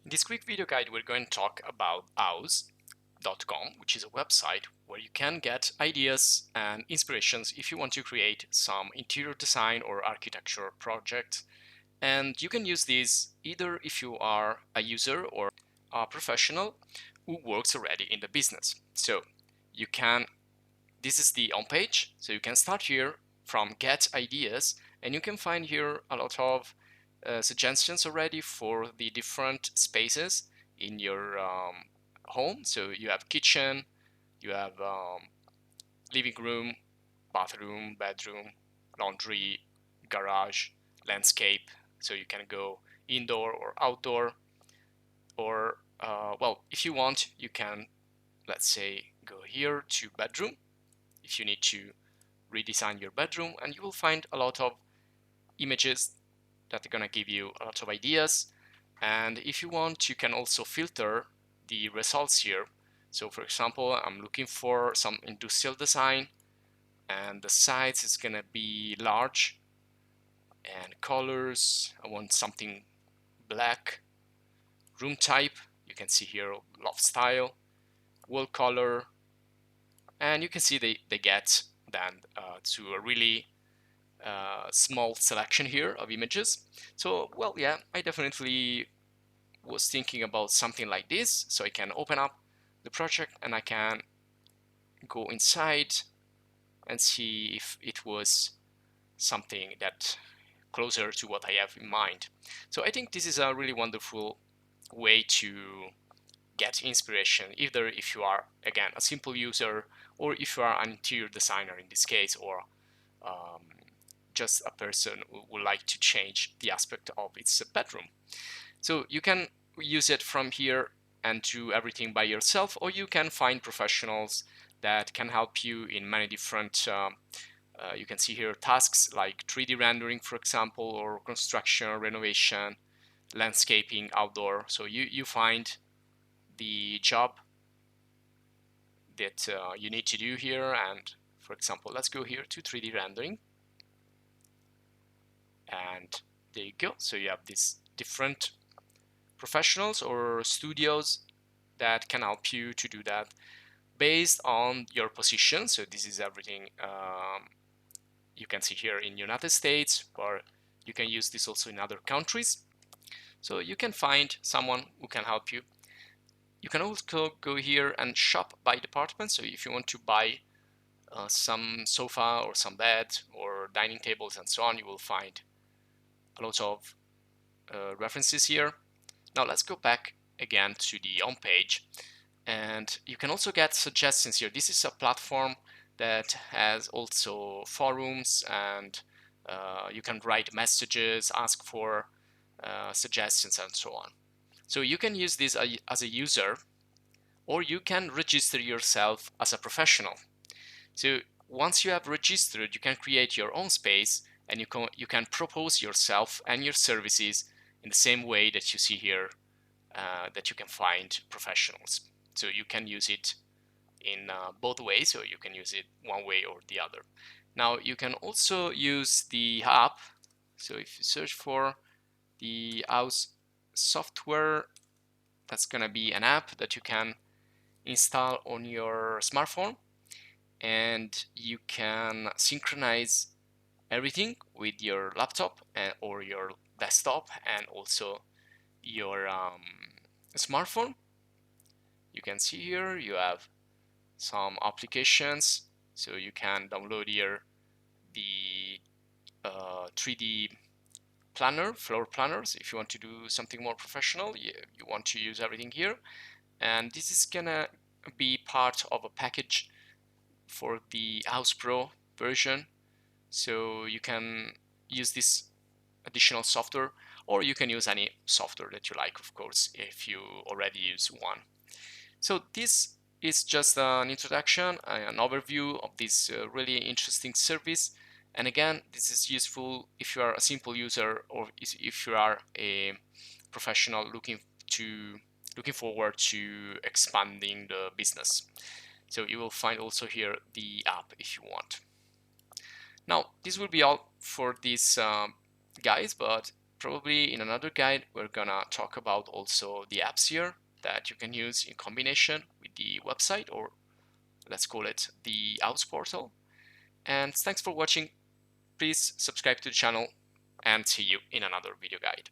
In this quick video guide, we're going to talk about Houzz.com, which is a website where you can get ideas and inspirations if you want to create some interior design or architecture project. And you can use these either if you are a user or a professional who works already in the business. So you can, this is the home page, so you can start here from Get Ideas, and you can find here a lot of suggestions already for the different spaces in your home. So you have kitchen, you have living room, bathroom, bedroom, laundry, garage, landscape. So you can go indoor or outdoor, or well, if you want, you can, let's say, go here to bedroom if you need to redesign your bedroom, and you will find a lot of images that are gonna give you a lot of ideas. And if you want, you can also filter the results here. So for example, I'm looking for some industrial design, and the size is gonna be large, and colors, I want something black. Room type, you can see here loft style, wall color, and you can see they get then to a really small selection here of images. So, well, yeah, I definitely was thinking about something like this. So I can open up the project and I can go inside and see if it was something that closer to what I have in mind. So I think this is a really wonderful way to get inspiration, either if you are, again, a simple user, or if you are an interior designer in this case, or um, just a person who would like to change the aspect of its bedroom. So you can use it from here and do everything by yourself, or you can find professionals that can help you in many different you can see here tasks like 3D rendering, for example, or construction, renovation, landscaping, outdoor. So you find the job that you need to do here. And for example, let's go here to 3D rendering, and there you go. So you have these different professionals or studios that can help you to do that based on your position. So this is everything you can see here in United States, or you can use this also in other countries. So you can find someone who can help you. You can also go here and shop by department. So if you want to buy some sofa or some bed or dining tables and so on, you will find a lot of references here. Now let's go back again to the home page, and you can also get suggestions here. This is a platform that has also forums, and you can write messages, ask for suggestions, and so on. So you can use this as a user, or you can register yourself as a professional. So once you have registered, you can create your own space, and you can propose yourself and your services in the same way that you see here, that you can find professionals. So you can use it in both ways, or you can use it one way or the other. Now you can also use the app. So if you search for the Houzz software, that's gonna be an app that you can install on your smartphone, and you can synchronize everything with your laptop or your desktop, and also your smartphone. You can see here you have some applications, so you can download here the 3D planner, floor planners. If you want to do something more professional, you want to use everything here, and this is gonna be part of a package for the Houzz Pro version. So you can use this additional software, or you can use any software that you like, of course, if you already use one. So this is just an introduction, an overview of this really interesting service. And again, this is useful if you are a simple user, or if you are a professional looking forward to expanding the business. So you will find also here the app if you want. Now, this will be all for this guys, but probably in another guide, we're gonna talk about also the apps here that you can use in combination with the website, or let's call it the Houzz portal. And thanks for watching. Please subscribe to the channel and see you in another video guide.